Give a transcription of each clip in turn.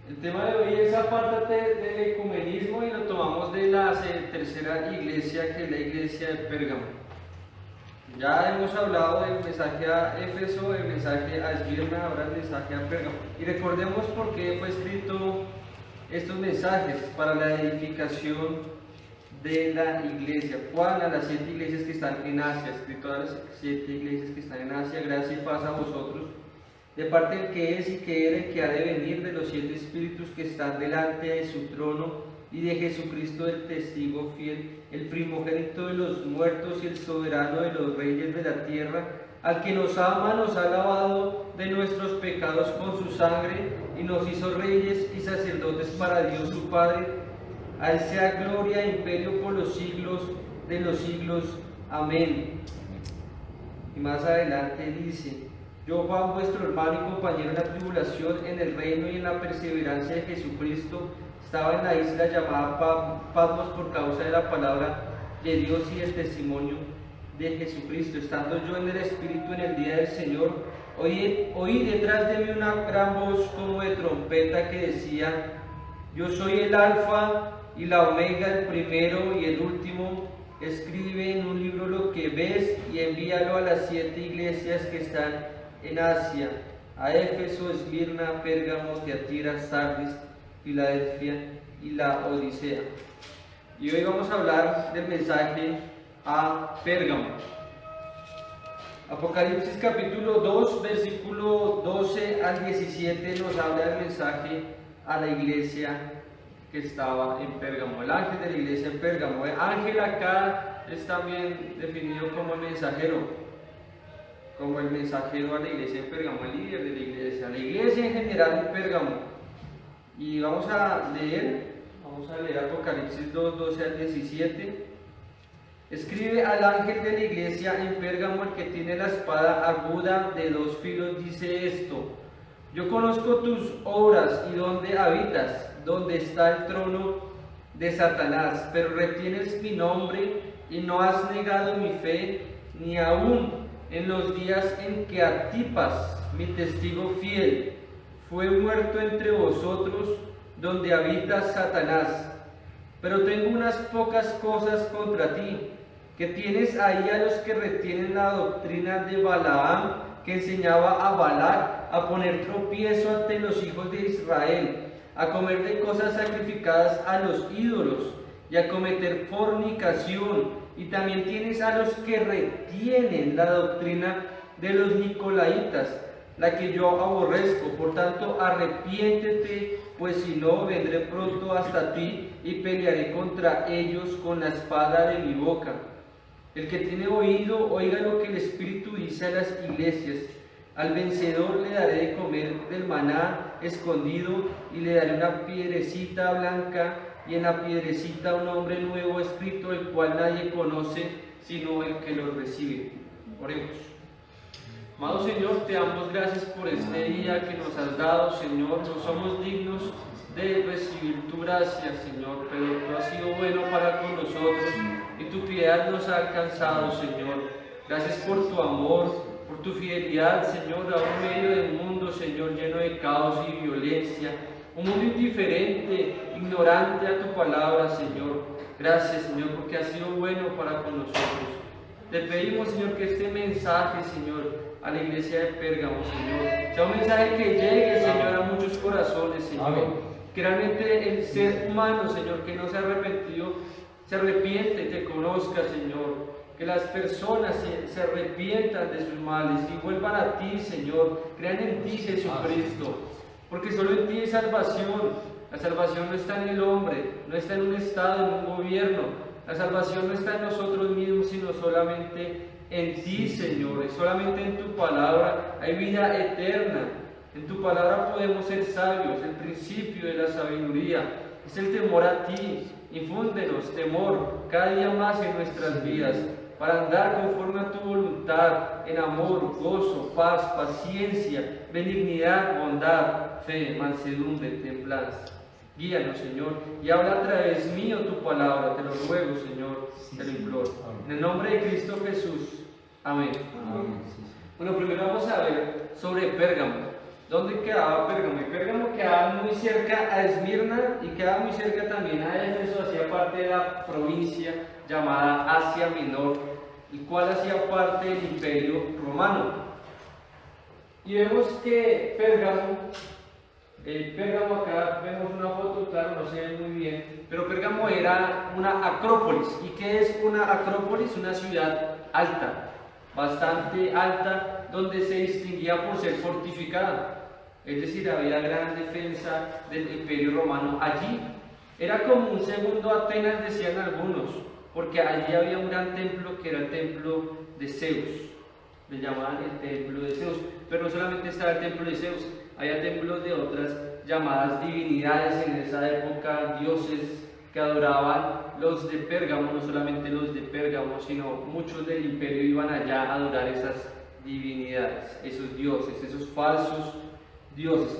El tema de hoy es apártate del ecumenismo y lo tomamos de la tercera iglesia, que es la iglesia de Pérgamo. Ya hemos hablado del mensaje a Éfeso, el mensaje a Esmirna, ahora el mensaje a Pérgamo. Y recordemos por qué fue escrito estos mensajes: para la edificación de la iglesia. Juan a las 7 iglesias que están en Asia, escrito a las 7 iglesias que están en Asia: gracia y paz a vosotros, de parte del que es y que era y que ha de venir, de los 7 espíritus que están delante de su trono, y de Jesucristo el testigo fiel, el primogénito de los muertos y el soberano de los reyes de la tierra, al que nos ama, nos ha lavado de nuestros pecados con su sangre, y nos hizo reyes y sacerdotes para Dios su Padre. A él sea gloria e imperio por los siglos de los siglos. Amén. Y más adelante dice: yo, Juan, vuestro hermano y compañero en la tribulación, en el reino y en la perseverancia de Jesucristo, estaba en la isla llamada Patmos por causa de la palabra de Dios y el testimonio de Jesucristo. Estando yo en el Espíritu en el día del Señor, oí detrás de mí una gran voz como de trompeta que decía: yo soy el Alfa y la Omega, el primero y el último. Escribe en un libro lo que ves y envíalo a las 7 iglesias que están en Asia: a Éfeso, Esmirna, Pérgamo, Tiatira, Sardis, Filadelfia y la Odisea. Y hoy vamos a hablar del mensaje a Pérgamo. Apocalipsis capítulo 2, versículo 12 al 17 nos habla del mensaje a la iglesia que estaba en Pérgamo, el ángel de la iglesia en Pérgamo. El ángel acá es también definido como el mensajero a la iglesia en Pérgamo, el líder de la iglesia en general en Pérgamo. Y vamos a leer Apocalipsis 2, 12 al 17. Escribe al ángel de la iglesia en Pérgamo, el que tiene la espada aguda de 2 filos, dice esto: yo conozco tus obras y dónde habitas, donde está el trono de Satanás, pero retienes mi nombre y no has negado mi fe, ni aun en los días en que Antipas, mi testigo fiel, fue muerto entre vosotros, donde habita Satanás. Pero tengo unas pocas cosas contra ti, que tienes ahí a los que retienen la doctrina de Balaam, que enseñaba a Balac a poner tropiezo ante los hijos de Israel, a comer de cosas sacrificadas a los ídolos y a cometer fornicación. Y también tienes a los que retienen la doctrina de los Nicolaitas, la que yo aborrezco. Por tanto, arrepiéntete, pues si no, vendré pronto hasta ti y pelearé contra ellos con la espada de mi boca. El que tiene oído, oiga lo que el Espíritu dice a las iglesias. Al vencedor le daré de comer del maná escondido, y le daré una piedrecita blanca, y en la piedrecita un nombre nuevo escrito, el cual nadie conoce sino el que lo recibe. Oremos. Amado Señor, te damos gracias por este día que nos has dado, Señor. No somos dignos de recibir tu gracia, Señor, pero tú has sido bueno para con nosotros y tu piedad nos ha alcanzado, Señor. Gracias por tu amor, por tu fidelidad, Señor, a un medio del mundo, Señor, lleno de caos y violencia, un mundo indiferente, ignorante a tu palabra, Señor. Gracias, Señor, porque has sido bueno para con nosotros. Te pedimos, Señor, que este mensaje, Señor, a la iglesia de Pérgamo, Señor, sea un mensaje que llegue, Señor, a muchos corazones, Señor. Amén. Que realmente el ser humano, Señor, que no se ha arrepentido, se arrepiente y te conozca, Señor. Que las personas se arrepientan de sus males y vuelvan a ti, Señor. Crean en ti, Jesucristo. Porque solo en ti hay salvación. La salvación no está en el hombre, no está en un estado, en un gobierno. La salvación no está en nosotros mismos, sino solamente en ti, Señor. Y solamente en tu palabra hay vida eterna. En tu palabra podemos ser sabios. El principio de la sabiduría es el temor a ti. Infúndenos temor cada día más en nuestras vidas, para andar conforme a tu voluntad, en amor, gozo, paz, paciencia, benignidad, bondad, fe, mansedumbre, templanza. Guíanos, Señor, y habla a través mío tu palabra. Te lo ruego, Señor, te lo imploro. En el nombre de Cristo Jesús. Amén. Amén. Bueno, primero vamos a ver sobre Pérgamo. ¿Dónde quedaba Pérgamo? Y Pérgamo quedaba muy cerca a Esmirna y quedaba muy cerca también a Éfeso, hacía parte de la provincia llamada Asia Menor, el cual hacía parte del Imperio Romano. Y vemos que Pérgamo acá vemos una foto, claro, no se ve muy bien, pero Pérgamo era una acrópolis. ¿Y qué es una acrópolis? Una ciudad alta, bastante alta, donde se distinguía por ser fortificada. Es decir, había gran defensa del Imperio Romano allí. Era como un segundo Atenas, decían algunos, porque allí había un gran templo que era el templo de Zeus. Le llamaban el templo de Zeus, pero no solamente estaba el templo de Zeus, había templos de otras llamadas divinidades en esa época, dioses que adoraban los de Pérgamo, no solamente los de Pérgamo, sino muchos del imperio iban allá a adorar esas divinidades, esos dioses, esos falsos dioses.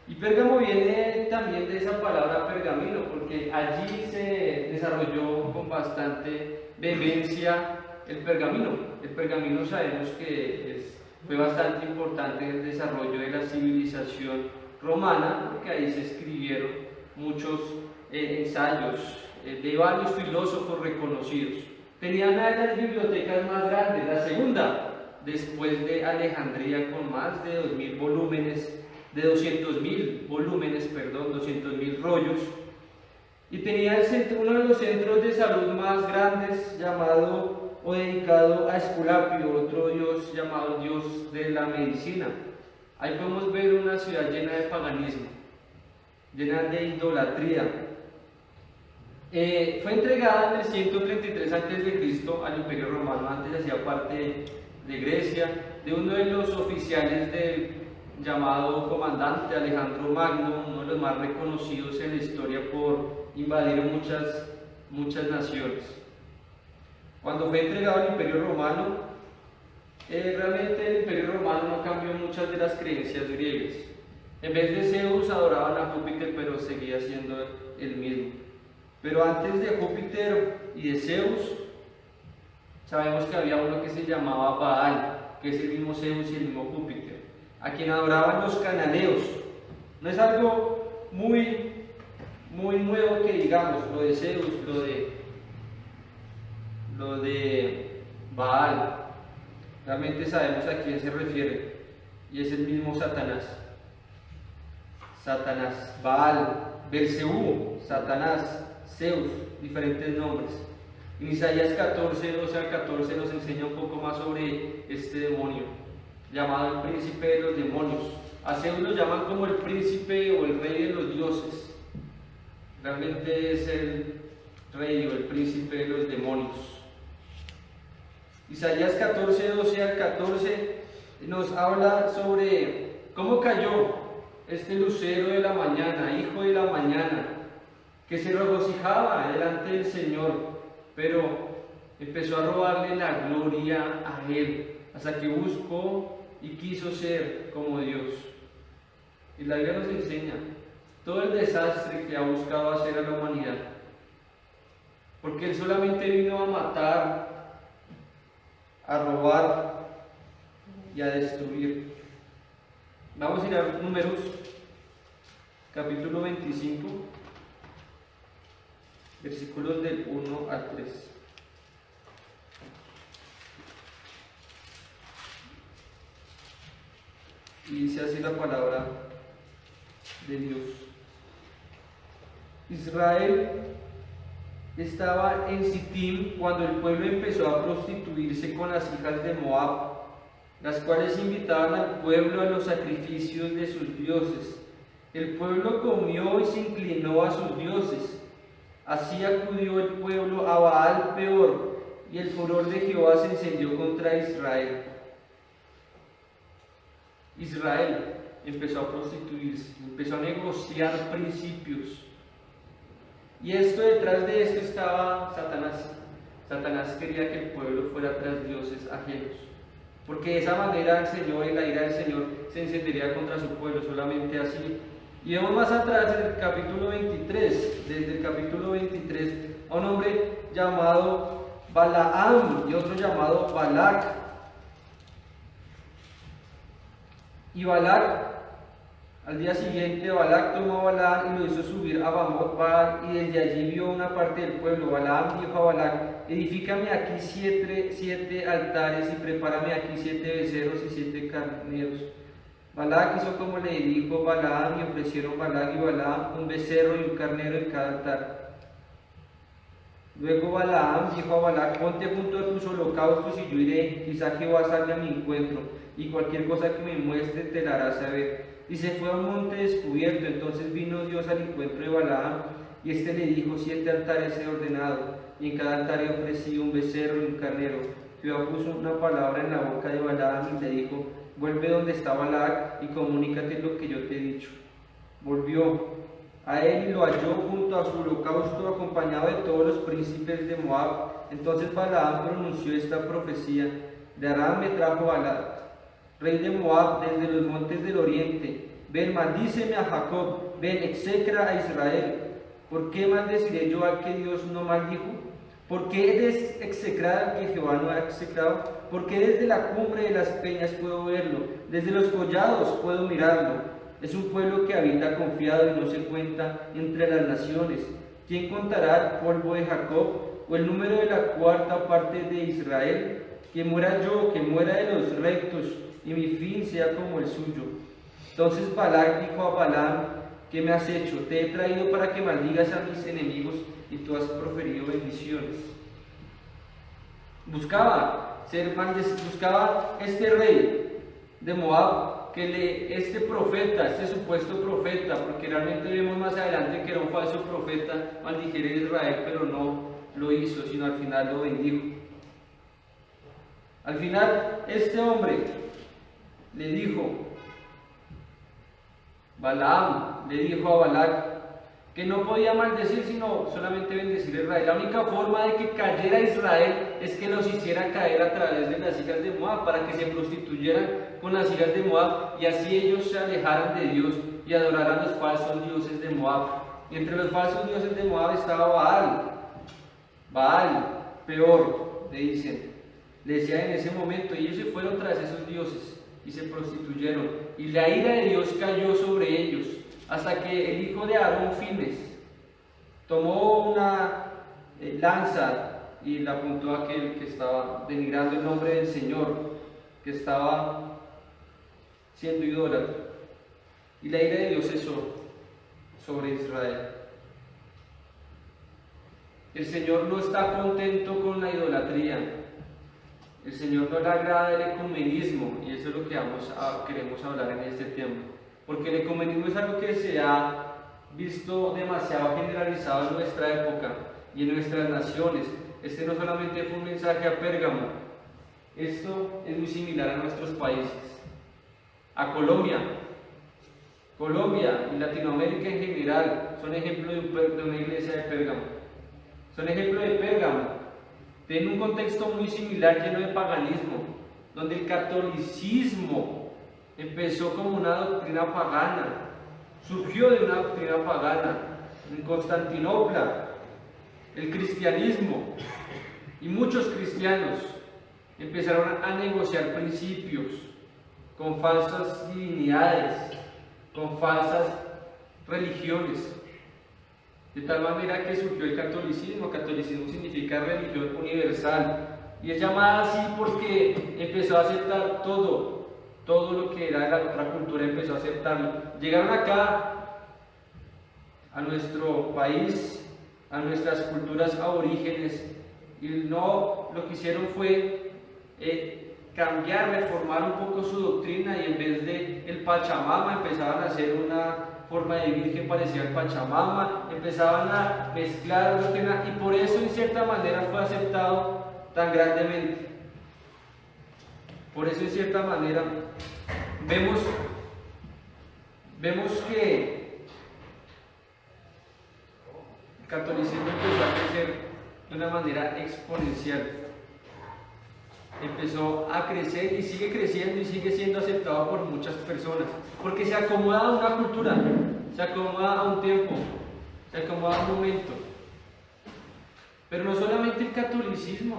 Y Pérgamo viene también de esa palabra pergamino, porque allí se desarrolló con bastante vehemencia el pergamino. El pergamino sabemos que fue bastante importante en el desarrollo de la civilización romana, porque ahí se escribieron muchos ensayos de varios filósofos reconocidos. Tenía una de las bibliotecas más grandes, la segunda, después de Alejandría, con más de 2.000 volúmenes, de 200.000 volúmenes, 200.000 rollos. Y tenía uno de los centros de salud más grandes, llamado o dedicado a Esculapio, otro dios llamado dios de la medicina. Ahí podemos ver una ciudad llena de paganismo, llena de idolatría. Fue entregada en el 133 a.C. al Imperio Romano. Antes hacía parte de Grecia, de uno de los oficiales llamado comandante Alejandro Magno, uno de los más reconocidos en la historia por invadir muchas naciones. Cuando fue entregado al Imperio Romano, realmente el Imperio Romano no cambió muchas de las creencias griegas. En vez de Zeus adoraban a Júpiter, pero seguía siendo el mismo. Pero antes de Júpiter y de Zeus, sabemos que había uno que se llamaba Baal, que es el mismo Zeus y el mismo Júpiter, a quien adoraban los cananeos. No es algo muy nuevo que digamos, lo de Zeus, lo de Baal. Realmente sabemos a quién se refiere, y es el mismo Satanás. Satanás, Baal, Belcebú, Satanás, Zeus, diferentes nombres. En Isaías 14, 12 al 14 nos enseña un poco más sobre este demonio, llamado el príncipe de los demonios. A Zeus lo llaman como el príncipe o el rey de los dioses. Realmente es el rey o el príncipe de los demonios. Isaías 14, 12 al 14 nos habla sobre cómo cayó este lucero de la mañana, hijo de la mañana, que se regocijaba delante del Señor, pero empezó a robarle la gloria a él, hasta que buscó y quiso ser como Dios. Y la Biblia nos enseña todo el desastre que ha buscado hacer a la humanidad, porque él solamente vino a matar, a robar y a destruir. Vamos a ir a Números, capítulo 25, versículos del 1 al 3. Y dice así la palabra de Dios. Israel estaba en Sittim cuando el pueblo empezó a prostituirse con las hijas de Moab, las cuales invitaban al pueblo a los sacrificios de sus dioses. El pueblo comió y se inclinó a sus dioses. Así acudió el pueblo a Baal peor, y el furor de Jehová se encendió contra Israel. Israel empezó a prostituirse, empezó a negociar principios. Y detrás de esto estaba Satanás. Satanás quería que el pueblo fuera tras dioses ajenos, porque de esa manera el Señor y la ira del Señor se encendería contra su pueblo, solamente así. Y vemos más atrás en el capítulo 23, desde el capítulo 23, a un hombre llamado Balaam y otro llamado Balac. Y Balac Al día siguiente Balac tomó a Balaam y lo hizo subir a Bamot Baal, y desde allí vio una parte del pueblo. Balaam dijo a Balac: edifícame aquí siete altares y prepárame aquí 7 becerros y 7 carneros. Balac hizo como le dijo Balaam, y ofrecieron Balac y Balaam un becerro y un carnero en cada altar. Luego Balaam dijo a Balac: ponte junto a tus holocaustos y yo iré, quizá Jehová salga a mi encuentro, y cualquier cosa que me muestre te la hará saber. Y se fue a un monte descubierto. Entonces vino Dios al encuentro de Balaam, y éste le dijo: 7 altares he ordenado, y en cada altar he ofrecido un becerro y un carnero. Jehová puso una palabra en la boca de Balaam y le dijo: vuelve donde está Balac y comunícate lo que yo te he dicho. Volvió a él y lo halló junto a su holocausto, acompañado de todos los príncipes de Moab. Entonces Balaam pronunció esta profecía: de Aram me trajo Balac, rey de Moab, desde los montes del oriente. Ven, maldíceme a Jacob, ven, execra a Israel. ¿Por qué maldeciré yo al que Dios no maldijo? ¿Por qué he de execrar al que Jehová no ha execrado? ¿Por qué desde la cumbre de las peñas puedo verlo? Desde los collados puedo mirarlo. Es un pueblo que habita confiado y no se cuenta entre las naciones. ¿Quién contará el polvo de Jacob o el número de la cuarta parte de Israel? Que muera yo, que muera de los rectos, y mi fin sea como el suyo. Entonces Balac dijo a Balaam: ¿qué me has hecho? Te he traído para que maldigas a mis enemigos, y tú has proferido bendiciones. Buscaba este rey de Moab, este profeta, este supuesto profeta, porque realmente vemos más adelante que era un falso profeta, maldijera a Israel, pero no lo hizo, sino al final lo bendijo. Al final, este hombre le dijo, Balaam le dijo a Balac que no podía maldecir, sino solamente bendecir a Israel. La única forma de que cayera Israel es que los hiciera caer a través de las hijas de Moab, para que se prostituyeran con las hijas de Moab, y así ellos se alejaran de Dios y adoraran los falsos dioses de Moab. Y entre los falsos dioses de Moab estaba Baal, peor, le decían en ese momento, y ellos se fueron tras esos dioses y se prostituyeron, y la ira de Dios cayó sobre ellos, hasta que el hijo de Aarón, Fines, tomó una lanza y la apuntó a aquel que estaba denigrando el nombre del Señor, que estaba siendo idólatra, y la ira de Dios cesó sobre Israel. El Señor no está contento con la idolatría. El Señor no le agrada el ecumenismo, y eso es lo que queremos hablar en este tiempo. Porque el ecumenismo es algo que se ha visto demasiado generalizado en nuestra época y en nuestras naciones. Este no solamente fue un mensaje a Pérgamo, esto es muy similar a nuestros países, a Colombia. Colombia y Latinoamérica en general son ejemplos de una iglesia de Pérgamo. Son ejemplos de Pérgamo. Tienen un contexto muy similar, lleno de paganismo, donde el catolicismo empezó como una doctrina pagana, surgió de una doctrina pagana. En Constantinopla, el cristianismo y muchos cristianos empezaron a negociar principios con falsas divinidades, con falsas religiones, de tal manera que surgió el catolicismo. Catolicismo significa religión universal, y es llamada así porque empezó a aceptar todo lo que era de la otra cultura, empezó a aceptarlo. Llegaron acá a nuestro país, a nuestras culturas aborígenes, y lo que hicieron fue cambiar, reformar un poco su doctrina, y en vez de el Pachamama empezaban a hacer una forma de virgen parecida al Pachamama, empezaban a mezclar la doctrina, y por eso en cierta manera fue aceptado tan grandemente. Por eso en cierta manera vemos que el catolicismo empezó a crecer de una manera exponencial. Empezó a crecer y sigue creciendo y sigue siendo aceptado por muchas personas, porque se acomoda a una cultura, se acomoda a un tiempo, se acomoda a un momento. Pero no solamente el catolicismo,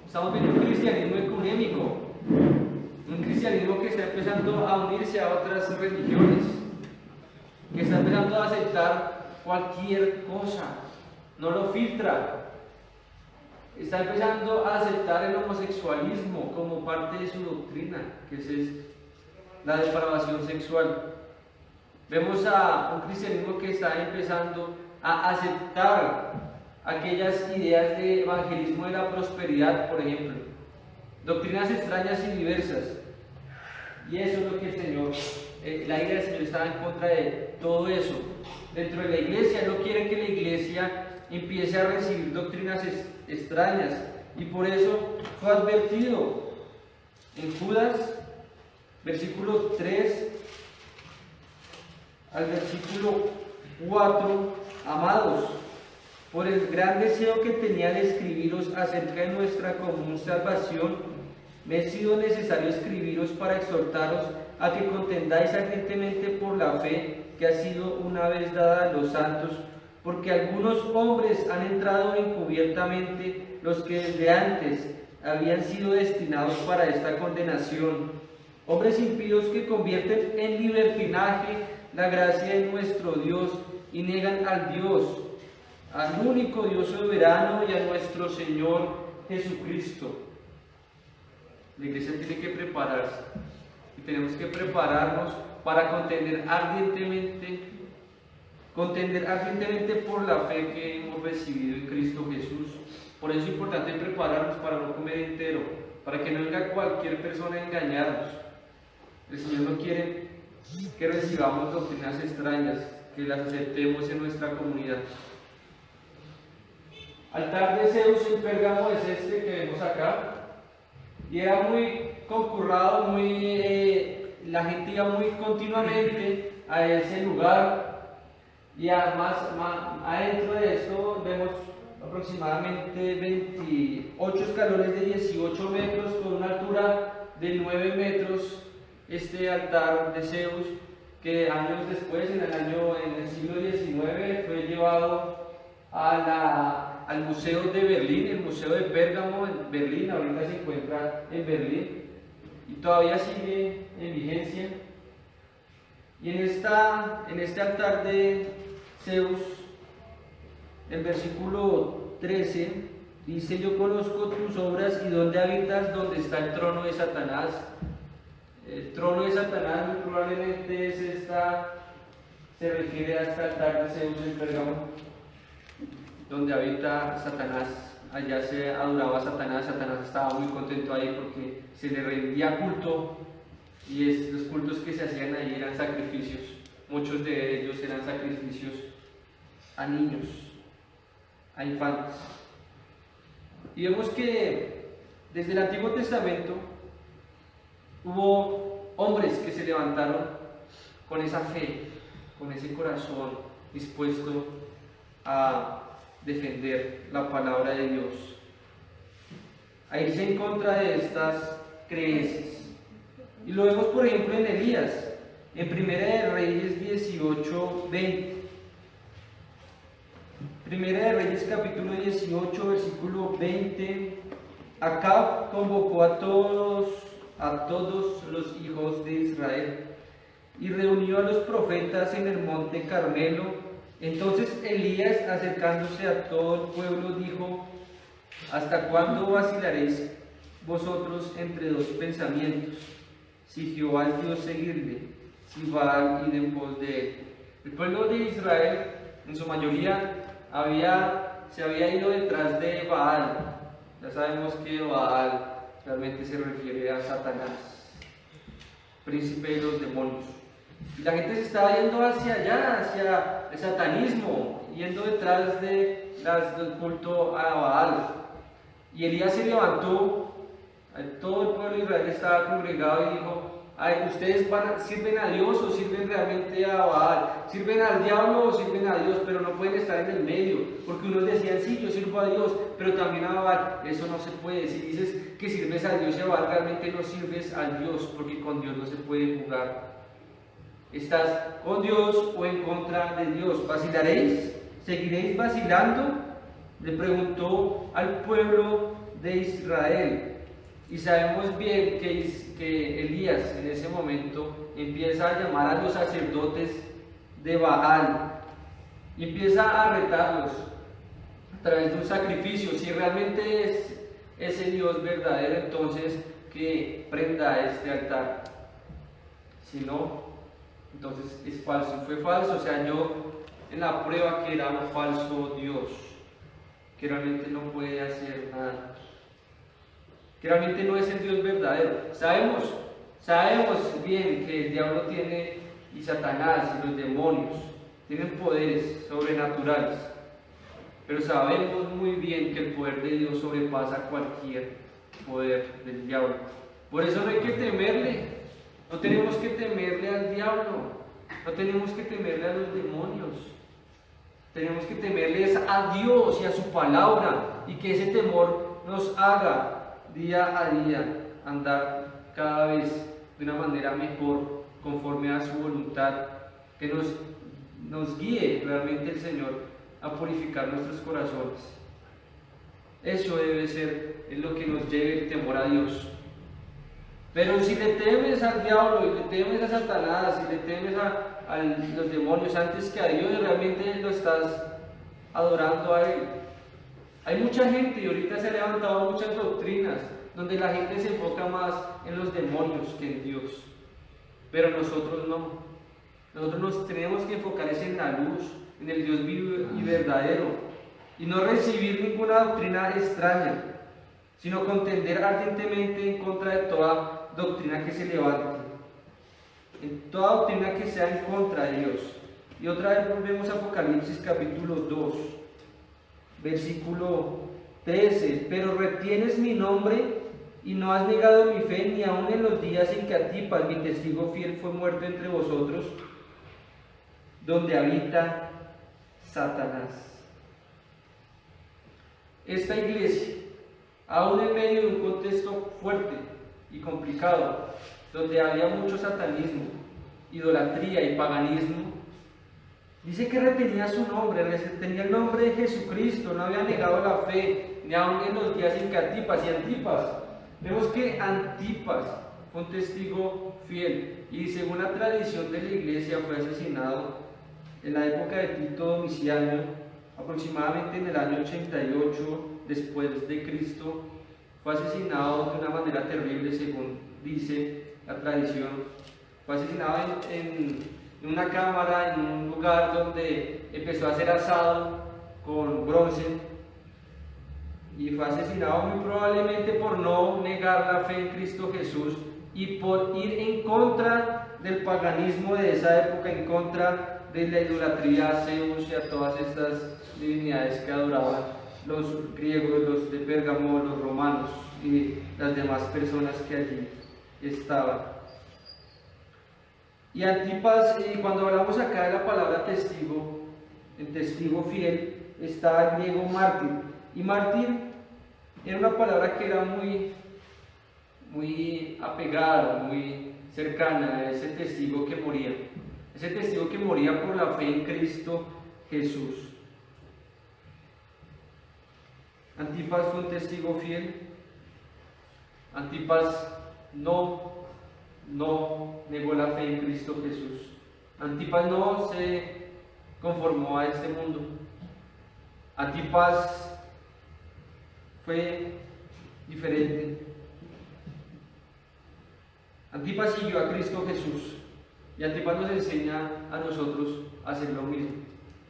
estamos viendo un cristianismo ecuménico, un cristianismo que está empezando a unirse a otras religiones. que está empezando a aceptar cualquier cosa, no lo filtra. Está empezando a aceptar el homosexualismo como parte de su doctrina, que es la depravación sexual. Vemos a un cristianismo que está empezando a aceptar aquellas ideas de evangelismo de la prosperidad, por ejemplo, doctrinas extrañas y diversas. Y eso es lo que el Señor, la ira del Señor estaba en contra de todo eso. Dentro de la iglesia, no quiere que la iglesia empiece a recibir doctrinas extrañas, y por eso fue advertido en Judas, versículo 3 al versículo 4: amados, por el gran deseo que tenía de escribiros acerca de nuestra común salvación, me ha sido necesario escribiros para exhortaros a que contendáis ardientemente por la fe que ha sido una vez dada a los santos, porque algunos hombres han entrado encubiertamente, los que desde antes habían sido destinados para esta condenación, hombres impíos que convierten en libertinaje la gracia de nuestro Dios y niegan al Dios, al único Dios soberano, y a nuestro Señor Jesucristo. La iglesia tiene que prepararse, y tenemos que prepararnos para contender ardientemente por la fe que hemos recibido en Cristo Jesús. Por eso es importante prepararnos para no comer entero, para que no venga cualquier persona a engañarnos. El Señor no quiere que recibamos doctrinas extrañas, que las aceptemos en nuestra comunidad. Altar de Zeus en Pérgamo es este que vemos acá, y era muy concurrado, la gente iba muy continuamente a ese lugar. Y además, adentro de esto vemos aproximadamente 28 escalones de 18 metros con una altura de 9 metros. Este altar de Zeus, que años después, en el siglo XIX, fue llevado al Museo de Berlín, el Museo de Pérgamo en Berlín. Ahorita se encuentra en Berlín y todavía sigue en vigencia. Y en este altar de Zeus, el versículo 13 dice: yo conozco tus obras y dónde habitas, donde está el trono de Satanás. El trono de Satanás muy probablemente se refiere a este altar de Zeus en Pérgamo, donde habita Satanás. Allá se adoraba a Satanás. Satanás estaba muy contento ahí porque se le rendía culto, y los cultos que se hacían ahí eran sacrificios. Muchos de ellos eran sacrificios a niños, a infantes. Y vemos que desde el Antiguo Testamento hubo hombres que se levantaron con esa fe, con ese corazón dispuesto a defender la palabra de Dios, a irse en contra de estas creencias. Y lo vemos, por ejemplo, en Elías, en Primera de Reyes 18:20. Primera de Reyes capítulo 18, versículo 20. Acab convocó a todos los hijos de Israel y reunió a los profetas en el monte Carmelo. Entonces Elías, acercándose a todo el pueblo, dijo: ¿hasta cuándo vacilaréis vosotros entre dos pensamientos? Si Jehová es Dios, seguidle; si Baal, id en pos de él. El pueblo de Israel, en su mayoría, se había ido detrás de Baal. Ya sabemos que Baal realmente se refiere a Satanás, príncipe de los demonios. Y la gente se estaba yendo hacia allá, hacia el satanismo, yendo detrás del culto a Baal. Y Elías se levantó, todo el pueblo de Israel estaba congregado, y dijo: ay, ¿ustedes sirven a Dios o sirven realmente a Baal? ¿Sirven al diablo o sirven a Dios? Pero no pueden estar en el medio, porque unos decían: sí, yo sirvo a Dios, pero también a Baal. Eso no se puede. Si dices que sirves a Dios y a Baal, realmente no sirves a Dios, porque con Dios no se puede jugar. ¿Estás con Dios o en contra de Dios? ¿Vacilaréis? ¿Seguiréis vacilando?, le preguntó al pueblo de Israel. Y sabemos bien que Elías en ese momento empieza a llamar a los sacerdotes de Baal. Y empieza a retarlos a través de un sacrificio. Si realmente es ese Dios verdadero, entonces que prenda este altar. Si no, entonces es falso. Fue falso, o sea, yo en la prueba que era un falso Dios, que realmente no puede hacer nada, que realmente no es el Dios verdadero. Sabemos bien que el diablo tiene, y Satanás y los demonios tienen poderes sobrenaturales, pero sabemos muy bien que el poder de Dios sobrepasa cualquier poder del diablo. Por eso no hay que temerle, no tenemos que temerle al diablo, no tenemos que temerle a los demonios, tenemos que temerles a Dios y a su palabra, y que ese temor nos haga día a día andar cada vez de una manera mejor, conforme a su voluntad, que nos guíe realmente el Señor a purificar nuestros corazones. Eso debe ser lo que nos lleve el temor a Dios. Pero si le temes al diablo, y le temes a Satanás, y le temes a los demonios antes que a Dios, realmente lo estás adorando a Él. Hay mucha gente, y ahorita se han levantado muchas doctrinas, donde la gente se enfoca más en los demonios que en Dios. Pero nosotros no. Nosotros nos tenemos que enfocar en la luz, en el Dios vivo y verdadero, y no recibir ninguna doctrina extraña, sino contender ardientemente en contra de toda doctrina que se levante, en toda doctrina que sea en contra de Dios. Y otra vez volvemos a Apocalipsis capítulo 2, versículo 13. Pero retienes mi nombre y no has negado mi fe, ni aun en los días en que Antipas, mi testigo fiel, fue muerto entre vosotros, donde habita Satanás. Esta iglesia, aún en medio de un contexto fuerte y complicado, donde había mucho satanismo, idolatría y paganismo, dice que retenía su nombre, retenía el nombre de Jesucristo, no había negado la fe, ni aun en los días en que Antipas, vemos que Antipas fue un testigo fiel, y según la tradición de la iglesia fue asesinado en la época de Tito Domiciano, aproximadamente en el año 88 después de Cristo. Fue asesinado de una manera terrible, según dice la tradición. Fue asesinado en una cámara, en un lugar donde empezó a ser asado con bronce, y fue asesinado muy probablemente por no negar la fe en Cristo Jesús y por ir en contra del paganismo de esa época, en contra de la idolatría a Zeus y a todas estas divinidades que adoraban los griegos, los de Pérgamo, los romanos y las demás personas que allí estaban. Y Antipas, cuando hablamos acá de la palabra testigo, el testigo fiel, está el griego mártir. Y mártir era una palabra que era muy apegada, muy cercana a ese testigo que moría. Ese testigo que moría por la fe en Cristo Jesús. Antipas fue un testigo fiel. Antipas no negó la fe en Cristo Jesús. Antipas no se conformó a este mundo. Antipas fue diferente. Antipas siguió a Cristo Jesús. Y Antipas nos enseña a nosotros a hacer lo mismo,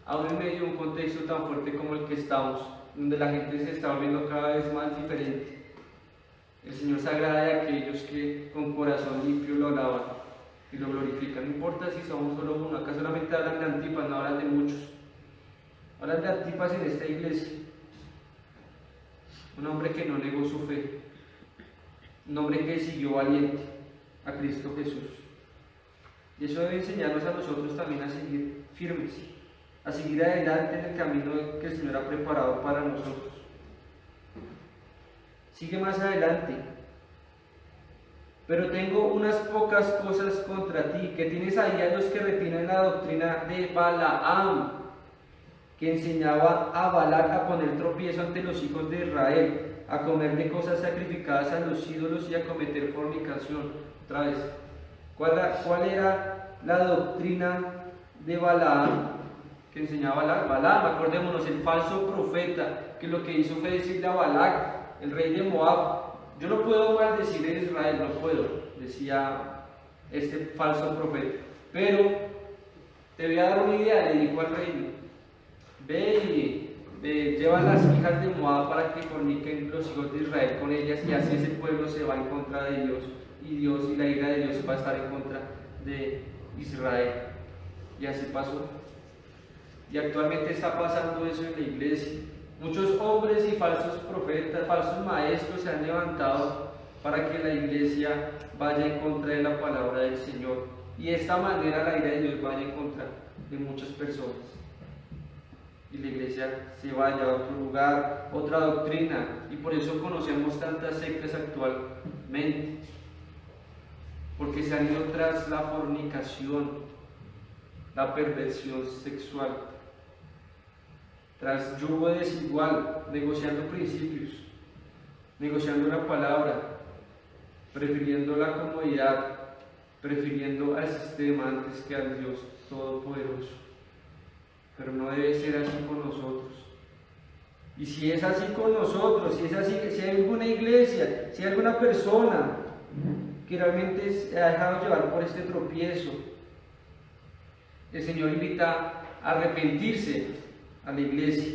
aún en medio de un contexto tan fuerte como el que estamos, donde la gente se está volviendo cada vez más diferente. El Señor se agrada de aquellos que con corazón limpio lo alaban y lo glorifican. No importa si somos solo uno, acá solamente hablan de Antipas, no hablan de muchos. Hablan de Antipas en esta iglesia. Un hombre que no negó su fe, un hombre que siguió valiente a Cristo Jesús. Y eso debe enseñarnos a nosotros también a seguir firmes, a seguir adelante en el camino que el Señor ha preparado para nosotros. Sigue más adelante. Pero tengo unas pocas cosas contra ti, que tienes ahí a los que retienen la doctrina de Balaam, que enseñaba a Balac a poner tropiezo ante los hijos de Israel, a comer de cosas sacrificadas a los ídolos y a cometer fornicación. Otra vez, ¿cuál era la doctrina de Balaam, que enseñaba Balaam, acordémonos, el falso profeta, que lo que hizo fue decirle a Balac, el rey de Moab: yo no puedo maldecir en Israel, no puedo, decía este falso profeta, pero te voy a dar una idea, le dijo al rey: ve y lleva a las hijas de Moab para que forniquen los hijos de Israel con ellas, y así ese pueblo se va en contra de Dios, y la ira de Dios va a estar en contra de Israel. Y así pasó. Y actualmente está pasando eso en la iglesia. Muchos hombres y falsos profetas, falsos maestros se han levantado para que la iglesia vaya en contra de la palabra del Señor. Y de esta manera la ira de Dios vaya en contra de muchas personas. Y la iglesia se vaya a otro lugar, otra doctrina. Y por eso conocemos tantas sectas actualmente. Porque se han ido tras la fornicación, la perversión sexual, tras yugo desigual, negociando principios, negociando una palabra, prefiriendo la comodidad, prefiriendo al sistema antes que al Dios Todopoderoso. Pero no debe ser así con nosotros. Y si es así con nosotros, si es así, si hay alguna iglesia, si hay alguna persona que realmente se ha dejado llevar por este tropiezo, el Señor invita a arrepentirse a la iglesia.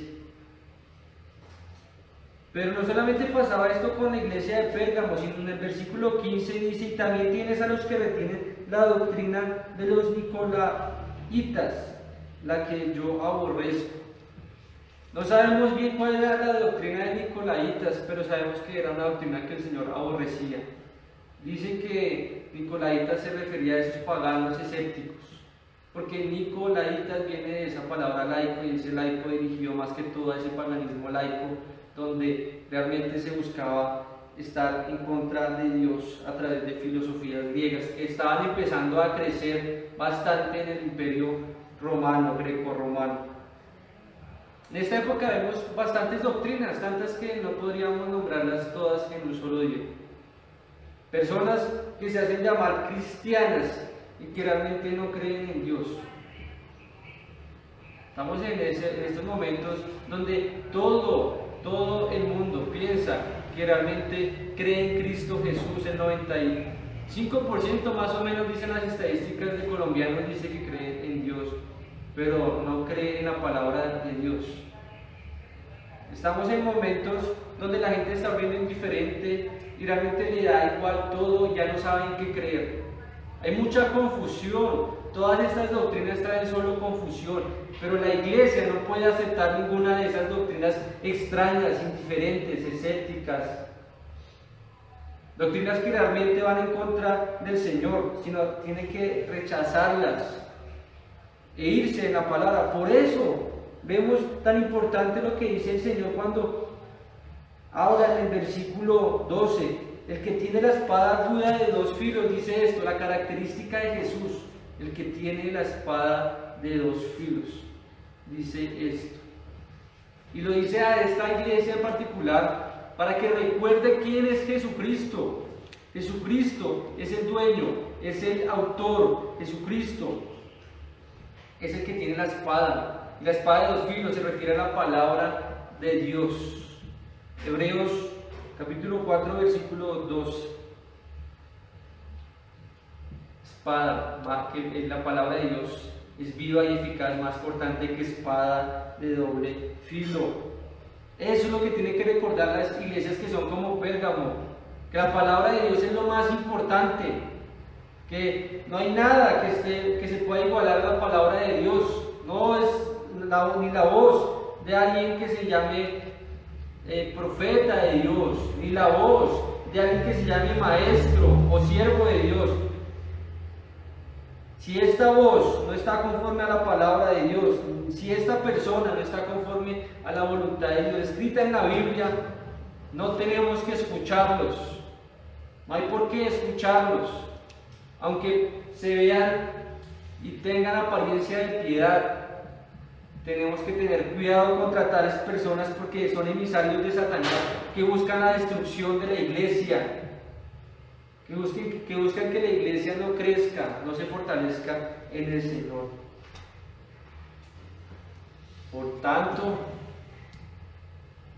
Pero no solamente pasaba esto con la iglesia de Pérgamo, sino en el versículo 15 dice: y también tienes a los que retienen la doctrina de los nicolaitas, la que yo aborrezco. No sabemos bien cuál era la doctrina de nicolaitas, pero sabemos que era una doctrina que el Señor aborrecía. Dicen que nicolaitas se refería a esos paganos escépticos, porque nicolaitas viene de esa palabra laico, y ese laico dirigido más que todo a ese paganismo laico, donde realmente se buscaba estar en contra de Dios a través de filosofías griegas que estaban empezando a crecer bastante en el imperio romano, greco-romano. En esta época vemos bastantes doctrinas, tantas que no podríamos nombrarlas todas en un solo día. Personas que se hacen llamar cristianas y que realmente no creen en Dios. Estamos en estos momentos donde todo el mundo piensa que realmente cree en Cristo Jesús. El 95% más o menos, dicen las estadísticas de colombianos, dice que creen en Dios, pero no creen en la palabra de Dios. Estamos en momentos donde la gente está viendo indiferente y realmente le da igual todo, ya no saben qué creer. Hay mucha confusión, todas estas doctrinas traen solo confusión, pero la iglesia no puede aceptar ninguna de esas doctrinas extrañas, indiferentes, escépticas, doctrinas que realmente van en contra del Señor, sino tiene que rechazarlas e irse en la palabra. Por eso vemos tan importante lo que dice el Señor cuando habla en el versículo 12. El que tiene la espada aguda de dos filos, dice esto, la característica de Jesús, el que tiene la espada de dos filos, dice esto. Y lo dice a esta iglesia en particular para que recuerde quién es Jesucristo. Jesucristo es el dueño, es el autor. Jesucristo es el que tiene la espada. Y la espada de dos filos se refiere a la palabra de Dios. Hebreos capítulo 4, versículo 2. Espada, que la palabra de Dios es viva y eficaz, más cortante que espada de doble filo. Eso es lo que tienen que recordar las iglesias que son como Pérgamo, que la palabra de Dios es lo más importante, que no hay nada que se pueda igualar a la palabra de Dios. No es ni la voz de alguien que se llame profeta de Dios, ni la voz de alguien que se llame maestro o siervo de Dios. Si esta voz no está conforme a la palabra de Dios, si esta persona no está conforme a la voluntad de Dios escrita en la Biblia, no tenemos que escucharlos. No hay por qué escucharlos, aunque se vean y tengan apariencia de piedad. Tenemos que tener cuidado contra tales personas porque son emisarios de Satanás que buscan la destrucción de la iglesia, que buscan que la iglesia no crezca, no se fortalezca en el Señor. Por tanto,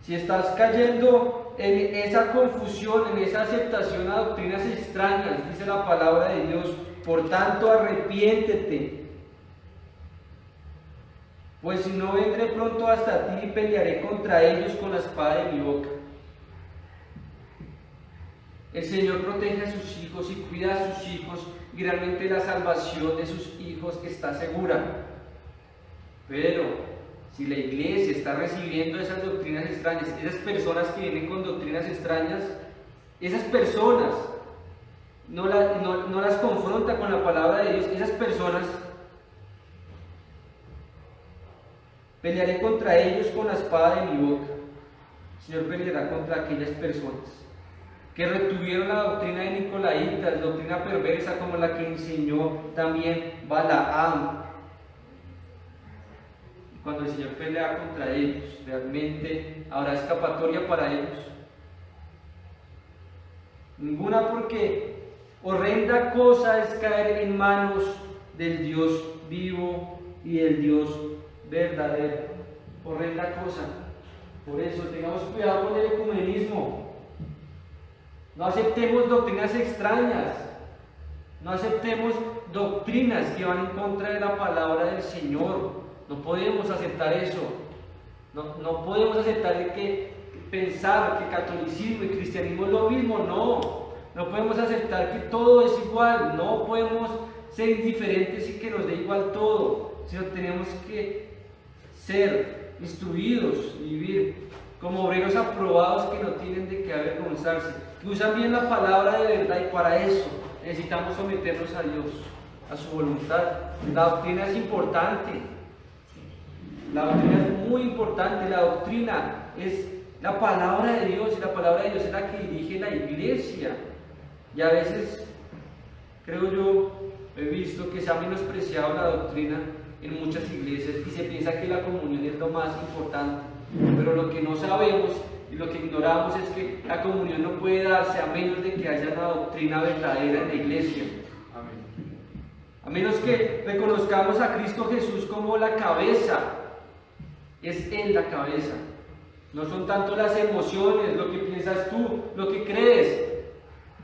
si estás cayendo en esa confusión, en esa aceptación a doctrinas extrañas, dice la palabra de Dios, por tanto arrepiéntete. Pues si no, vendré pronto hasta ti y pelearé contra ellos con la espada de mi boca. El Señor protege a sus hijos y cuida a sus hijos, y realmente la salvación de sus hijos está segura. Pero si la iglesia está recibiendo esas doctrinas extrañas, esas personas que vienen con doctrinas extrañas, esas personas no las confronta con la palabra de Dios, esas personas, pelearé contra ellos con la espada de mi boca. El Señor peleará contra aquellas personas que retuvieron la doctrina de Nicolaitas, doctrina perversa como la que enseñó también Balaam. Cuando el Señor pelea contra ellos, ¿realmente habrá escapatoria para ellos? Ninguna, porque horrenda cosa es caer en manos del Dios vivo y del Dios verdadero. Horrenda cosa. Por eso tengamos cuidado con el ecumenismo. No aceptemos doctrinas extrañas. No aceptemos doctrinas que van en contra de la palabra del Señor. No podemos aceptar eso. No podemos aceptar pensar que catolicismo y cristianismo es lo mismo. No podemos aceptar que todo es igual. No podemos ser indiferentes y que nos dé igual todo. Sino tenemos que ser instruidos y vivir como obreros aprobados que no tienen de qué avergonzarse, que usan bien la palabra de verdad, y para eso necesitamos someternos a Dios, a su voluntad. La doctrina es importante. La doctrina es muy importante. La doctrina es la palabra de Dios, y la palabra de Dios es la que dirige la iglesia. Y a veces, creo yo, he visto que se ha menospreciado la doctrina en muchas iglesias y se piensa que la comunión es lo más importante. Pero lo que no sabemos y lo que ignoramos es que la comunión no puede darse a menos de que haya una doctrina verdadera en la iglesia. Amén. A menos que reconozcamos a Cristo Jesús como la cabeza. Es Él la cabeza. No son tanto las emociones, lo que piensas tú, lo que crees,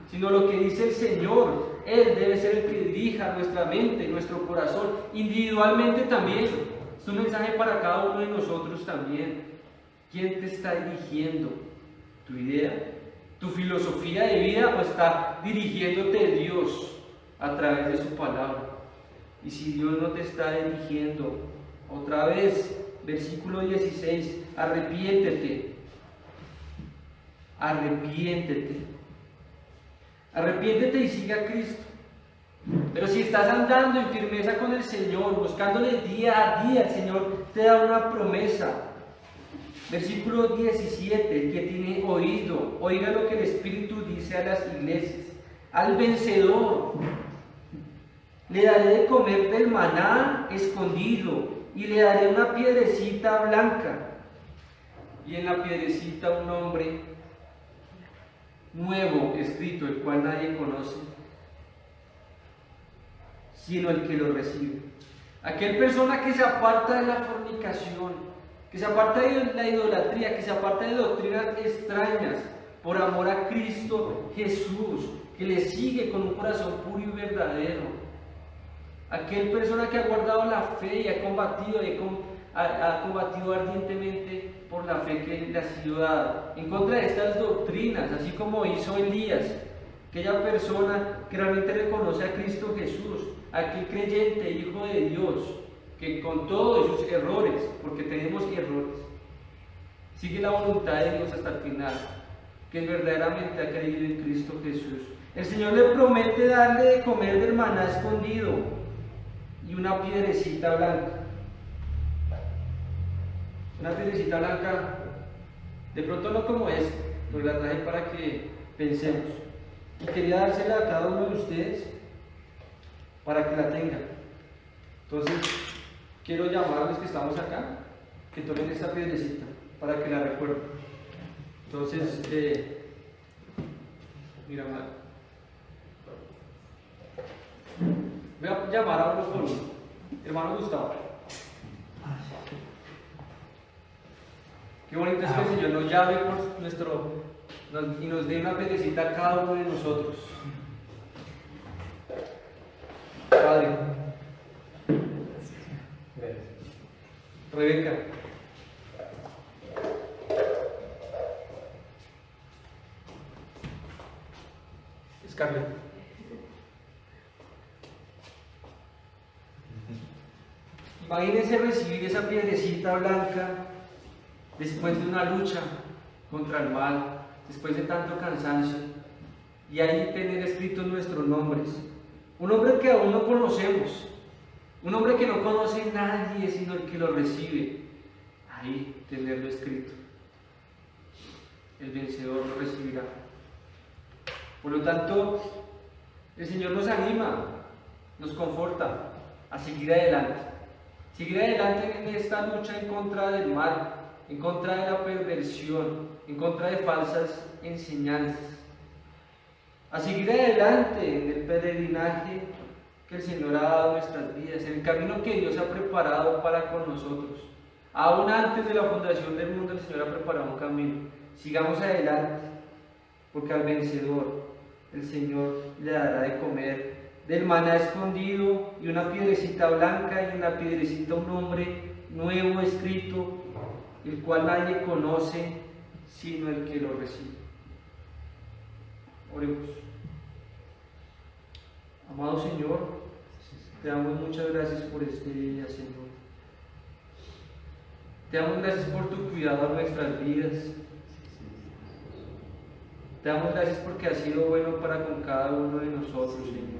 sino lo que dice el Señor. Él debe ser el que dirija nuestra mente, nuestro corazón, individualmente también. Es un mensaje para cada uno de nosotros también. ¿Quién te está dirigiendo? ¿Tu idea? ¿Tu filosofía de vida? ¿O está dirigiéndote Dios a través de su palabra? Y si Dios no te está dirigiendo, otra vez, versículo 16, arrepiéntete. Arrepiéntete. Arrepiéntete y sigue a Cristo. Pero si estás andando en firmeza con el Señor, buscándole día a día, el Señor te da una promesa. Versículo 17, el que tiene oído, oiga lo que el Espíritu dice a las iglesias. Al vencedor le daré de comer del maná escondido, y le daré una piedrecita blanca, y en la piedrecita un nombre nuevo escrito, el cual nadie conoce, sino el que lo recibe. Aquel persona que se aparta de la fornicación, que se aparta de la idolatría, que se aparta de doctrinas extrañas, por amor a Cristo Jesús, que le sigue con un corazón puro y verdadero. Aquel persona que ha guardado la fe y ha combatido ardientemente por la fe que le ha sido dada, en contra de estas doctrinas, así como hizo Elías, aquella persona que realmente reconoce a Cristo Jesús, aquel creyente, hijo de Dios, que con todos sus errores, porque tenemos errores, sigue la voluntad de Dios hasta el final, que verdaderamente ha creído en Cristo Jesús. El Señor le promete darle de comer del maná escondido y una piedrecita blanca. Una piedrecita blanca, de pronto no como esta, pero la traje para que pensemos. Y quería dársela a cada uno de ustedes para que la tengan. Entonces, quiero llamar a los que estamos acá, que tomen esta piedrecita para que la recuerden. Entonces, mira, voy a llamar a uno por uno. Hermano Gustavo. Qué bonito es que el Señor nos llame y nos dé una perecita a cada uno de nosotros. Padre. Gracias. Rebeca. Scarlett. Imagínense recibir esa piedrecita blanca después de una lucha contra el mal, después de tanto cansancio, y ahí tener escritos nuestros nombres. Un nombre que aún no conocemos, un nombre que no conoce nadie sino el que lo recibe. Ahí tenerlo escrito. El vencedor lo recibirá. Por lo tanto, el Señor nos anima, nos conforta a seguir adelante. Seguir adelante en esta lucha en contra del mal, en contra de la perversión, en contra de falsas enseñanzas. A seguir adelante en el peregrinaje que el Señor ha dado a nuestras vidas, en el camino que Dios ha preparado para con nosotros. Aún antes de la fundación del mundo, el Señor ha preparado un camino. Sigamos adelante, porque al vencedor el Señor le dará de comer del maná escondido, y una piedrecita blanca, y en la piedrecita un nombre nuevo escrito, el cual nadie conoce sino el que lo recibe. Oremos. Amado Señor, te damos muchas gracias por este día, Señor. Te damos gracias por tu cuidado en nuestras vidas. Te damos gracias porque has sido bueno para con cada uno de nosotros, Señor.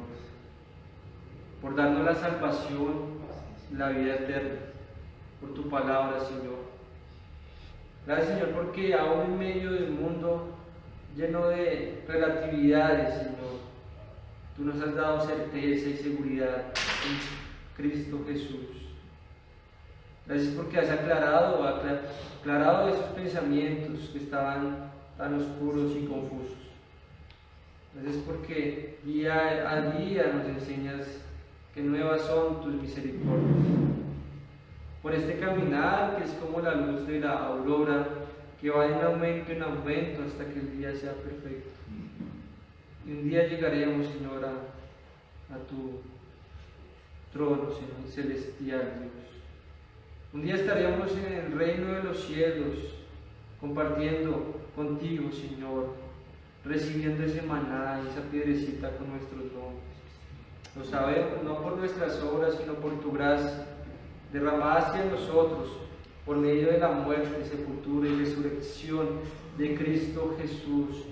Por darnos la salvación, la vida eterna, por tu palabra, Señor. Gracias, Señor, porque aún en medio del mundo lleno de relatividades, Señor, tú nos has dado certeza y seguridad en Cristo Jesús. Gracias porque has aclarado esos pensamientos que estaban tan oscuros y confusos. Gracias porque día a día nos enseñas que nuevas son tus misericordias. Por este caminar que es como la luz de la aurora, que va en aumento hasta que el día sea perfecto. Y un día llegaremos, Señor, a tu trono, Señor, celestial, Dios. Un día estaremos en el reino de los cielos, compartiendo contigo, Señor, recibiendo ese maná y esa piedrecita con nuestros nombres. Lo sabemos, no por nuestras obras, sino por tu gracia, derramada hacia nosotros, por medio de la muerte, sepultura y resurrección de Cristo Jesús,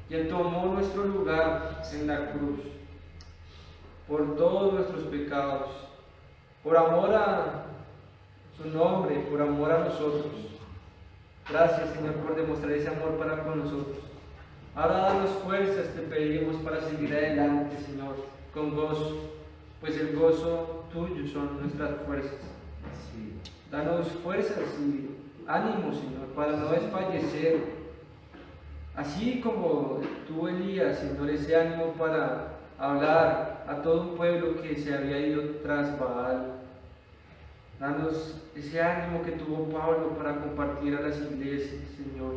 quien tomó nuestro lugar en la cruz, por todos nuestros pecados, por amor a su nombre, por amor a nosotros. Gracias, Señor, por demostrar ese amor para con nosotros. Ahora danos fuerzas, te pedimos, para seguir adelante, Señor, con gozo, pues el gozo tuyo son nuestras fuerzas. Danos fuerzas y ánimo, Señor, para no desfallecer. Así como tuvo Elías, Señor, ese ánimo para hablar a todo un pueblo que se había ido tras Baal. Danos ese ánimo que tuvo Pablo para compartir a las iglesias, Señor,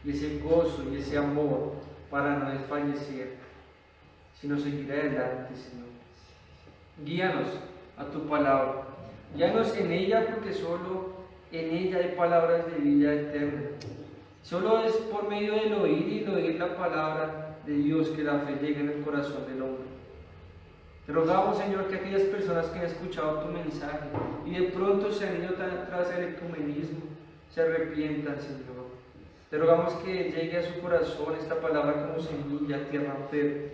y ese gozo y ese amor para no desfallecer, sino seguir adelante, Señor. Guíanos a tu palabra. Guíanos en ella, porque solo en ella hay palabras de vida eterna. Solo es por medio del oír y el oír la palabra de Dios que la fe llega en el corazón del hombre. Te rogamos, Señor, que aquellas personas que han escuchado tu mensaje y de pronto se han ido tras el ecumenismo, se arrepientan, Señor. Te rogamos que llegue a su corazón esta palabra como semilla, tierra fértil.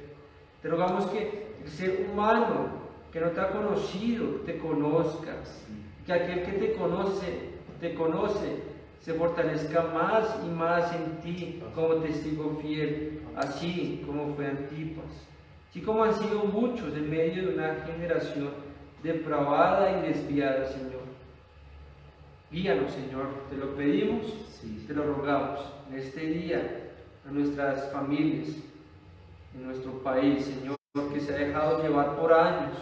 Te rogamos que el ser humano que no te ha conocido, te conozca. Que aquel que te conoce, se fortalezca más y más en ti como testigo fiel, así como fue Antipas. Así como han sido muchos en medio de una generación depravada y desviada, Señor. Guíanos, Señor, te lo pedimos, te lo rogamos en este día, a nuestras familias, en nuestro país, Señor, que se ha dejado llevar por años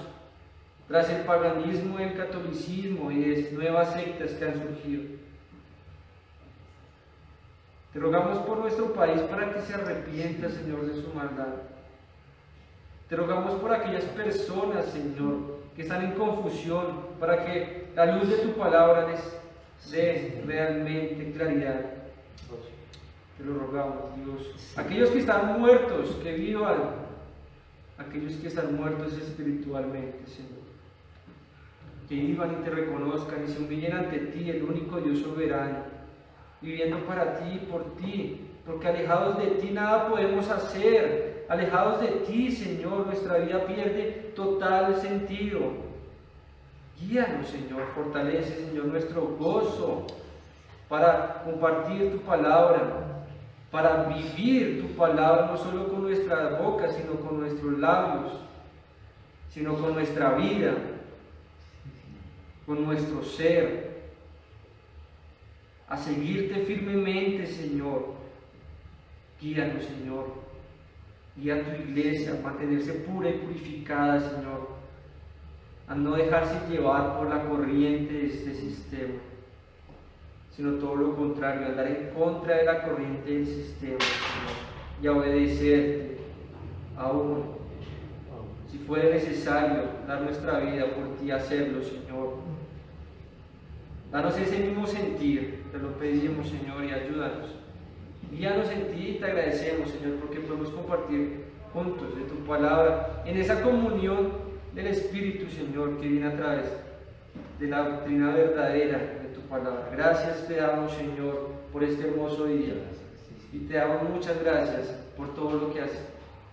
tras el paganismo y el catolicismo y de nuevas sectas que han surgido. Te rogamos por nuestro país para que se arrepienta, Señor, de su maldad. Te rogamos por aquellas personas, Señor, que están en confusión, para que la luz de tu palabra les dé realmente claridad. Te lo rogamos, Dios. Aquellos que están muertos, que vivan. Aquellos que están muertos espiritualmente, Señor. Que vivan y te reconozcan y se humillen ante ti, el único Dios soberano, viviendo para ti y por ti, porque alejados de ti nada podemos hacer. Alejados de ti, Señor, nuestra vida pierde total sentido. Guíanos, Señor, fortalece, Señor, nuestro gozo para compartir tu palabra, para vivir tu palabra no solo con nuestras bocas, sino con nuestros labios, sino con nuestra vida, con nuestro ser, a seguirte firmemente, Señor. Guíanos, Señor. Guía a tu iglesia a mantenerse pura y purificada, Señor, a no dejarse llevar por la corriente de este sistema, sino todo lo contrario, a andar en contra de la corriente del sistema, Señor, y a obedecerte, aún, si fuera necesario, dar nuestra vida por ti, hacerlo, Señor. Danos ese mismo sentir, te lo pedimos, Señor, y ayúdanos. Guíanos en ti y te agradecemos, Señor, porque podemos compartir juntos de tu palabra, en esa comunión del Espíritu, Señor, que viene a través de la doctrina verdadera de tu palabra. Gracias te damos, Señor, por este hermoso día. Y te damos muchas gracias por todo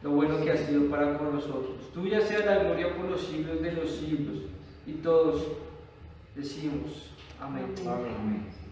lo bueno que has sido para con nosotros. Tuya sea la gloria por los siglos de los siglos. Y todos decimos amén. Amén.